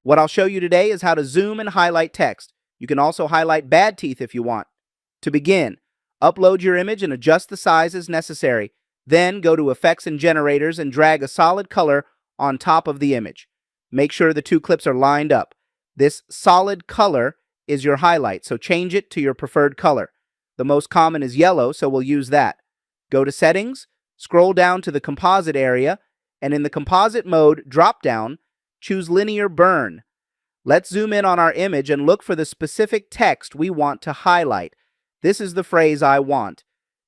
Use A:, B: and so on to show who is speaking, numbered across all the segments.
A: What I'll show you today is how to zoom and highlight text. You can also highlight bad teeth if you want. To begin, upload your image and adjust the size as necessary. Then go to Effects and Generators and drag a solid color on top of the image. Make sure the two clips are lined up. This solid color is your highlight, so change it to your preferred color. The most common is yellow, so we'll use that. Go to Settings, scroll down to the Composite area, and in the Composite mode drop-down, choose Linear Burn. Let's zoom in on our image and look for the specific text we want to highlight. This is the phrase I want.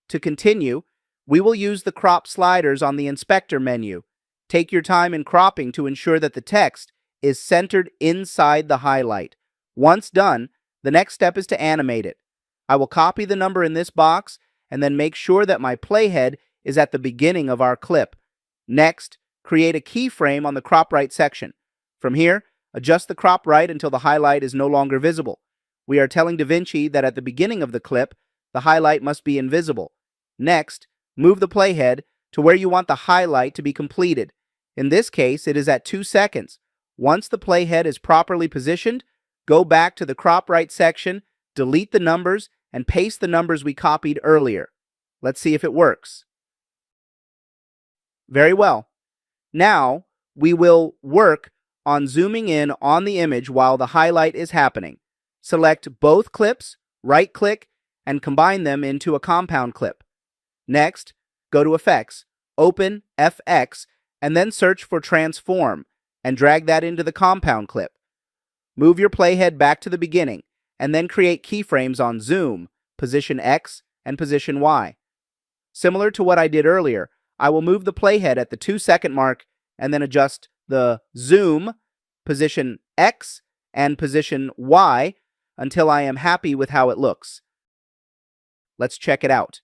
A: To continue, we will use the crop sliders on the Inspector menu. Take your time in cropping to ensure that the text is centered inside the highlight. Once done, the next step is to animate it. I will copy the number in this box and then make sure that my playhead is at the beginning of our clip. Next, create a keyframe on the crop right section. From here, adjust the crop right until the highlight is no longer visible. We are telling DaVinci that at the beginning of the clip, the highlight must be invisible. Next, move the playhead to where you want the highlight to be completed. In this case, it is at 2 seconds. Once the playhead is properly positioned, go back to the crop right section, delete the numbers, and paste the numbers we copied earlier. Let's see if it works. Very well. Now, we will work on zooming in on the image while the highlight is happening. Select both clips, right-click, and combine them into a compound clip. Next, go to Effects, open FX, and then search for Transform, and drag that into the compound clip. Move your playhead back to the beginning, and then create keyframes on Zoom, position X, and position Y. Similar to what I did earlier, I will move the playhead at the 2-second mark, and then adjust the Zoom, position X, and position Y until I am happy with how it looks. Let's check it out.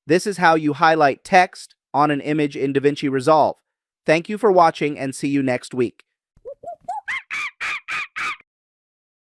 A: This is how you highlight text on an image in DaVinci Resolve. Thank you for watching and see you next week.